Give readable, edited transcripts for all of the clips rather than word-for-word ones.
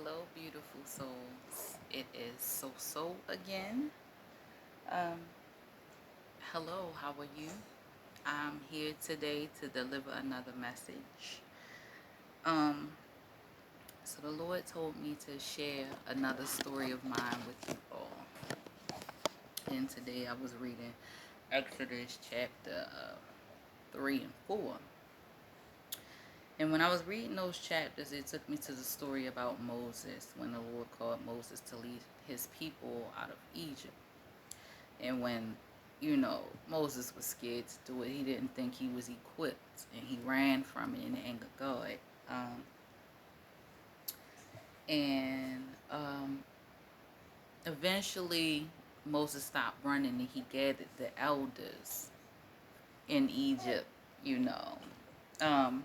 Hello, beautiful souls. It is So again. Um, Hello, how are you? I'm here today to deliver another message. Um, so the Lord told me to share another story of mine with you all. And today I was reading Exodus chapter 3 and 4. And when I was reading those chapters, it took me to the story about Moses, when the Lord called Moses to lead his people out of Egypt. And when, Moses was scared to do it, he didn't think he was equipped, and he ran from it in the anger of God. Um, and eventually, Moses stopped running, and he gathered the elders in Egypt. You know, um,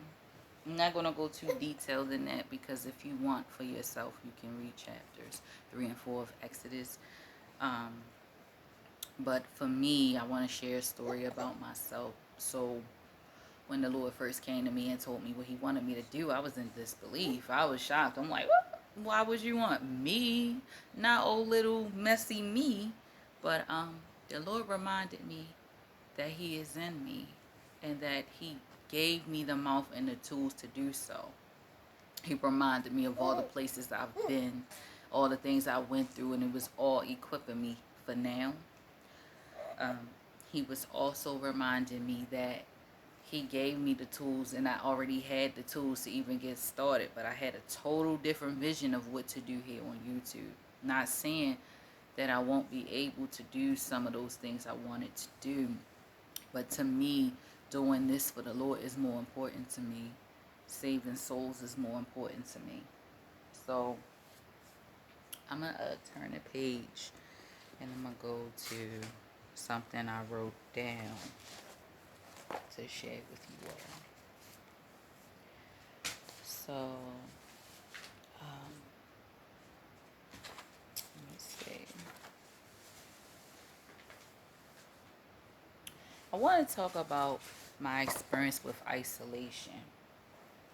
I'm not gonna go too detailed in that because if you want for yourself, you can read chapters 3 and 4 of Exodus. Um, but for me, I want to share a story about myself. So when the Lord first came to me and told me what he wanted me to do, I was in disbelief. I was shocked. I'm like, what? Why would you want me? Not old little messy me. But the Lord reminded me that he is in me and that he gave me the mouth and the tools to do so. He reminded me of all the places I've been, all the things I went through, and it was all equipping me for now. Um, he was also reminding me that he gave me the tools and I already had the tools to even get started, but I had a total different vision of what to do here on YouTube. Not saying that I won't be able to do some of those things I wanted to do, but to me, doing this for the Lord is more important to me. Saving souls is more important to me. So I'm going to turn the page and I'm going to go to something I wrote down to share with you all. So, let me see. I want to talk about my experience with isolation.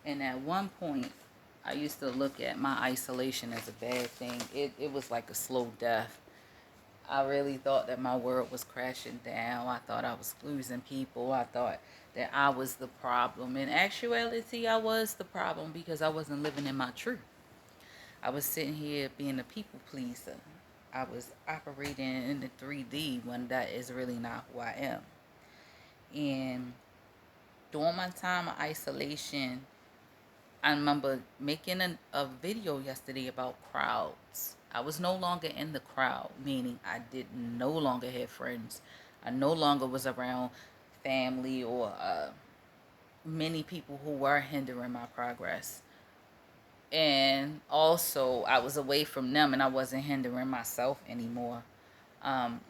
And at one point, I used to look at my isolation as a bad thing. It was like a slow death. I really thought that my world was crashing down. I thought I was losing people. I thought that I was the problem. In actuality, I was the problem because I wasn't living in my truth. I was sitting here being a people pleaser. I was operating in the 3D when that is really not who I am. And during my time of isolation, I remember making a video yesterday about crowds. I was no longer in the crowd, meaning I did no longer have friends. I no longer was around family or many people who were hindering my progress. And also, I was away from them and I wasn't hindering myself anymore. Um,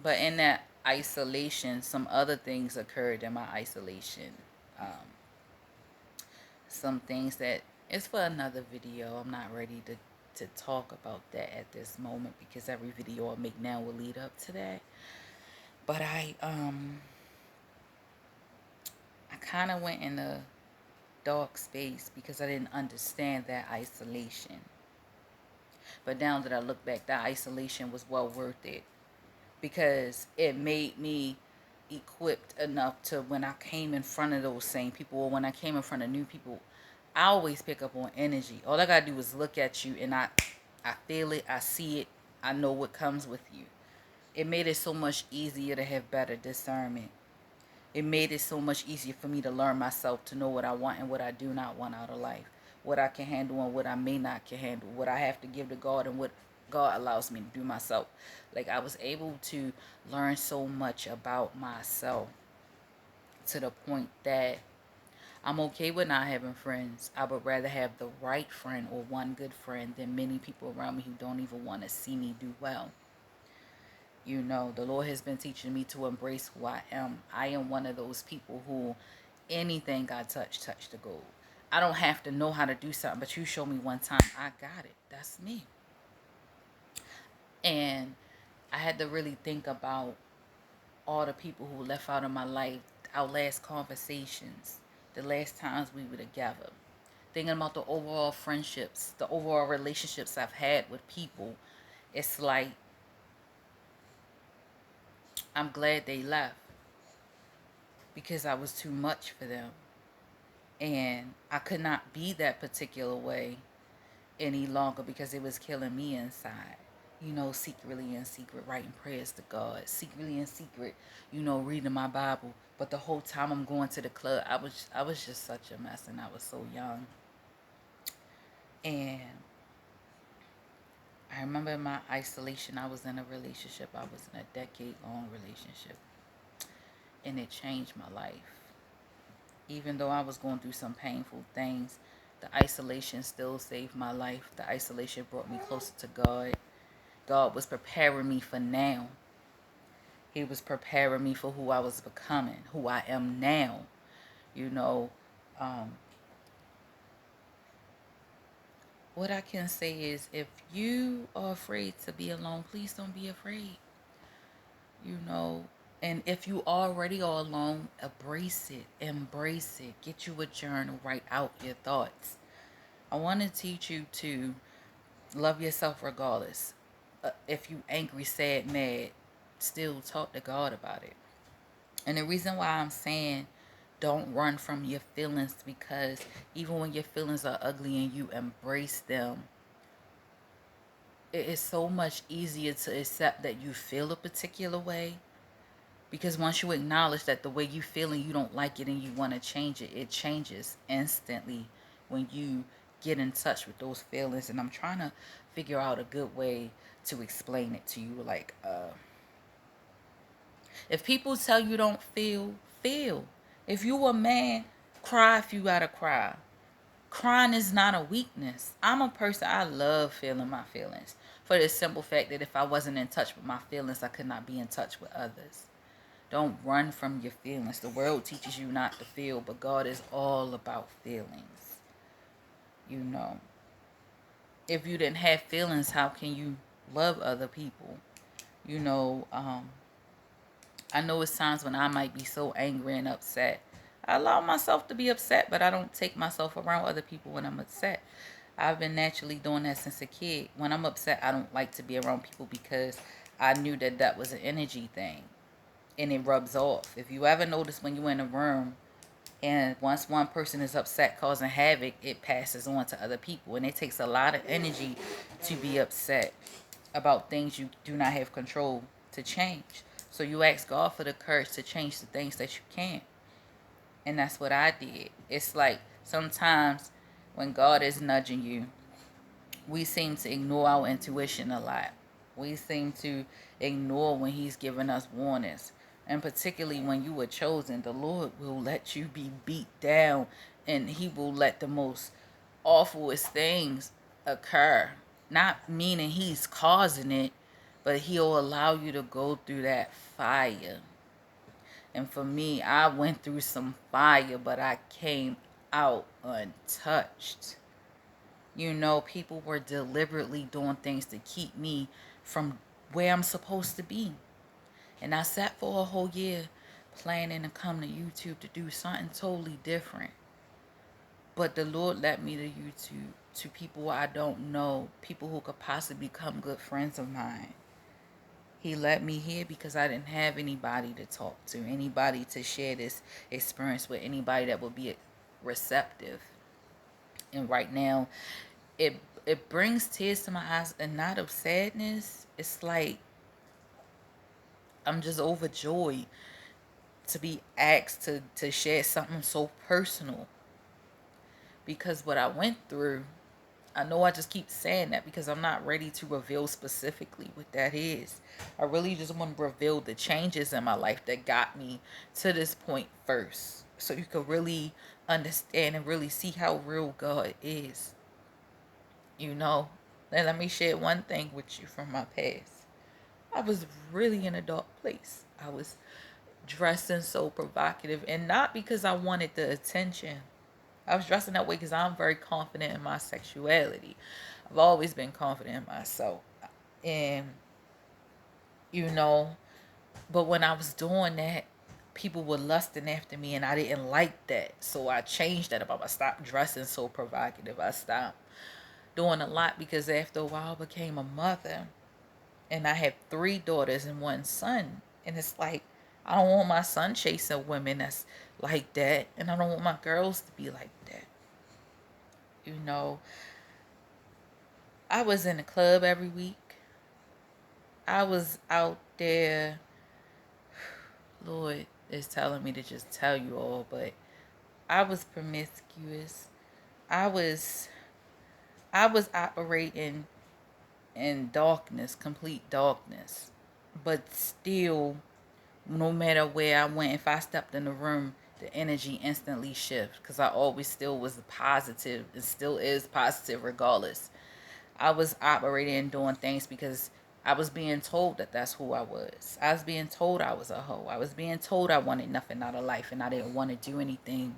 but in that isolation, some other things occurred in my isolation. Um, some things that is for another video. I'm not ready to talk about that at this moment because every video I make now will lead up to that. But I kind of went in a dark space because I didn't understand that isolation. But now that I look back, that isolation was well worth it because it made me equipped enough to when I came in front of those same people or when I came in front of new people, I always pick up on energy. All I gotta do is look at you and I feel it, I see it, I know what comes with you. It made it so much easier to have better discernment. It made it so much easier for me to learn myself, to know what I want and what I do not want out of life, what I can handle and what I may not can handle, what I have to give to God and what God allows me to do myself. Like I was able to learn so much about myself to the point that I'm okay with not having friends. I would rather have the right friend or one good friend than many people around me who don't even want to see me do well. You know, the Lord has been teaching me to embrace who I am. I am one of those people who anything I touch the gold. I don't have to know how to do something, but you show me one time, I got it. That's me. And I had to really think about all the people who left out of my life, our last conversations, the last times we were together, thinking about the overall friendships, the overall relationships I've had with people, it's like I'm glad they left because I was too much for them. And I could not be that particular way any longer because it was killing me inside. Secretly in secret, writing prayers to God, secretly in secret, reading my Bible. But the whole time I'm going to the club, I was just such a mess, and I was so young. And I remember in my isolation, I was in a relationship. I was in a decade-long relationship, and it changed my life. Even though I was going through some painful things, the isolation still saved my life. The isolation brought me closer to God. God was preparing me for now. He was preparing me for who I was becoming, who I am now. You know, um, what I can say is if you are afraid to be alone, please don't be afraid. You know, and if you already are alone, embrace it. Get you a journal, write out your thoughts. I want to teach you to love yourself regardless. If you angry, sad, mad, still talk to God about it. And the reason why I'm saying don't run from your feelings, because even when your feelings are ugly and you embrace them, it is so much easier to accept that you feel a particular way. Because once you acknowledge that the way you feel and you don't like it and you want to change it, it changes instantly when you get in touch with those feelings. And I'm trying to figure out a good way to explain it to you. Like, if people tell you don't feel, feel. If you a man, cry if you gotta cry. Crying is not a weakness. I'm a person, I love feeling my feelings. For the simple fact that if I wasn't in touch with my feelings, I could not be in touch with others. Don't run from your feelings. The world teaches you not to feel, but God is all about feelings. You know, if you didn't have feelings, how can you love other people? You know, I know it's times when I might be so angry and upset. I allow myself to be upset, but I don't take myself around other people when I'm upset. I've been naturally doing that since a kid. When I'm upset, I don't like to be around people because I knew that that was an energy thing and it rubs off. If you ever notice when you're in a room and once one person is upset causing havoc, it passes on to other people. And it takes a lot of energy to be upset about things you do not have control to change. So you ask God for the courage to change the things that you can't. And that's what I did. It's like sometimes when God is nudging you, we seem to ignore our intuition a lot. We seem to ignore when he's giving us warnings. And particularly when you were chosen, the Lord will let you be beat down, and he will let the most awfulest things occur. Not meaning he's causing it, but he'll allow you to go through that fire. And for me, I went through some fire, but I came out untouched. People were deliberately doing things to keep me from where I'm supposed to be. And I sat for a whole year planning to come to YouTube to do something totally different. But the Lord led me to YouTube, to people I don't know, people who could possibly become good friends of mine. He led me here because I didn't have anybody to talk to, anybody to share this experience with, anybody that would be receptive. And right now, it it brings tears to my eyes, and not of sadness. It's like I'm just overjoyed to be asked to share something so personal, because what I went through, I know I just keep saying that because I'm not ready to reveal specifically what that is. I really just want to reveal the changes in my life that got me to this point first, so you can really understand and really see how real God is. Now let me share one thing with you from my past. I was really in a dark place. I was dressing so provocative, and not because I wanted the attention. I was dressing that way because I'm very confident in my sexuality. I've always been confident in myself. And, you know, but when I was doing that, people were lusting after me, and I didn't like that. So I changed that about. I stopped dressing so provocative. I stopped doing a lot because after a while I became a mother, and I have 3 daughters and 1 son. And it's like, I don't want my son chasing women that's like that, and I don't want my girls to be like that. You know, I was in the club every week. I was out there. Lord is telling me to just tell you all, but I was promiscuous. I was I was operating in darkness, complete darkness. But still, no matter where I went, if I stepped in the room, the energy instantly shifts because I always still was positive and still is positive regardless. I was operating and doing things because I was being told that that's who I was. I was being told I was a hoe. I was being told I wanted nothing out of life and I didn't want to do anything.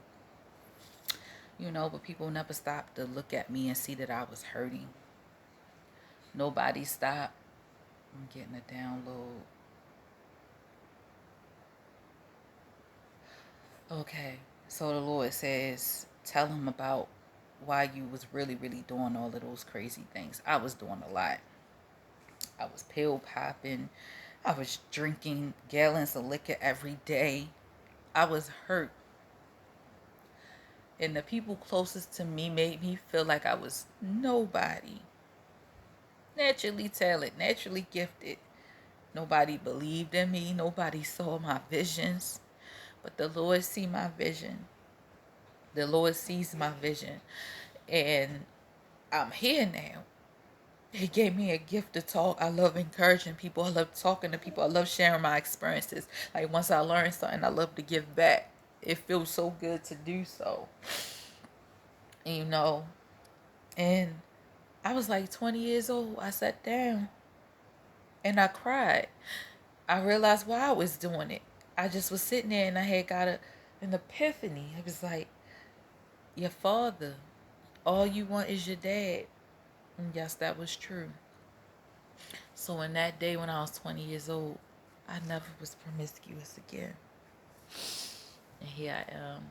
But people never stopped to look at me and see that I was hurting. Nobody stopped. I'm getting a download. Okay, so the Lord says, tell him about why you was really, really doing all of those crazy things. I was doing a lot. I was pill popping. I was drinking gallons of liquor every day. I was hurt. And the people closest to me made me feel like I was nobody. Naturally talented, naturally gifted. Nobody believed in me. Nobody saw my visions. But the Lord see my vision. The Lord sees my vision. And I'm here now. He gave me a gift to talk. I love encouraging people. I love talking to people. I love sharing my experiences. Like once I learn something, I love to give back. It feels so good to do so. You know. And I was like 20 years old. I sat down and I cried. I realized why I was doing it. I just was sitting there and I had got an epiphany. It was like, your father, all you want is your dad. And yes, that was true. So in that day when I was 20 years old, I never was promiscuous again. And here I am,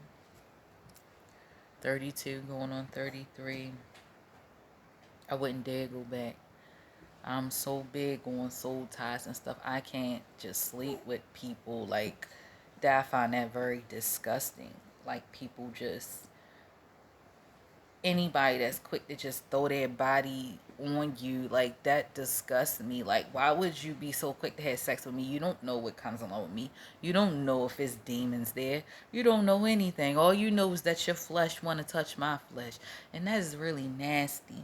32, going on 33. I wouldn't dare go back. I'm so big on soul ties and stuff. I can't just sleep with people like that. I find that very disgusting. Like people just, anybody that's quick to just throw their body on you, like that disgusts me. Like, why would you be so quick to have sex with me? You don't know what comes along with me. You don't know if it's demons there. You don't know anything. All you know is that your flesh want to touch my flesh, and that is really nasty.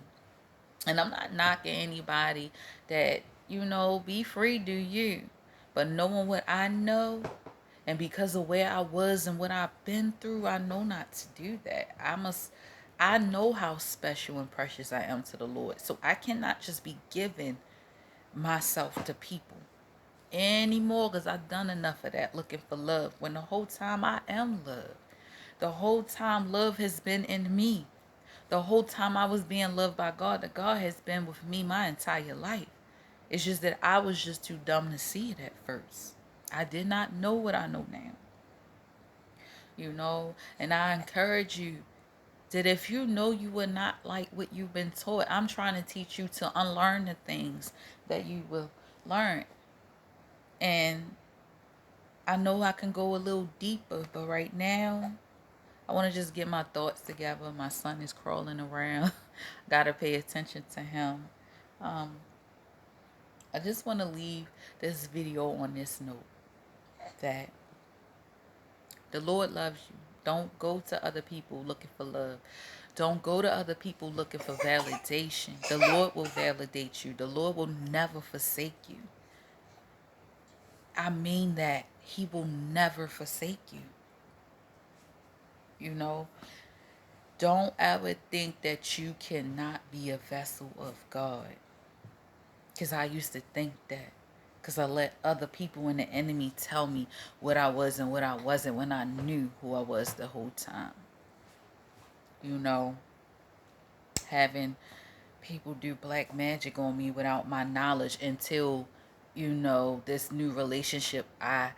And I'm not knocking anybody that, be free, do you. But knowing what I know, and because of where I was and what I've been through, I know not to do that. I know how special and precious I am to the Lord. So I cannot just be giving myself to people anymore because I've done enough of that looking for love. When the whole time I am love. The whole time love has been in me. The whole time I was being loved by God, that God has been with me my entire life. It's just that I was just too dumb to see it at first. I did not know what I know now. And I encourage you that if you know you will not like what you've been taught, I'm trying to teach you to unlearn the things that you will learn. And I know I can go a little deeper, but right now, I want to just get my thoughts together. My son is crawling around. Gotta pay attention to him. Um, I just want to leave this video on this note that the Lord loves you. Don't go to other people looking for love. Don't go to other people looking for validation. The Lord will validate you. The Lord will never forsake you. I mean that. He will never forsake you. You know, don't ever think that you cannot be a vessel of God. Because I used to think that. Because I let other people and the enemy tell me what I was and what I wasn't when I knew who I was the whole time. Having people do black magic on me without my knowledge until you know, this new relationship. I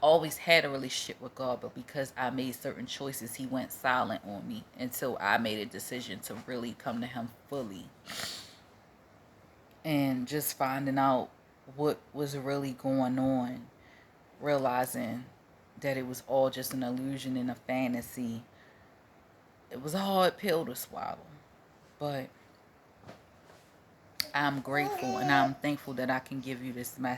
always had a relationship with God, but because I made certain choices, he went silent on me until I made a decision to really come to him fully. And just finding out what was really going on, realizing that it was all just an illusion and a fantasy. It was a hard pill to swallow, but I'm grateful and I'm thankful that I can give you this message.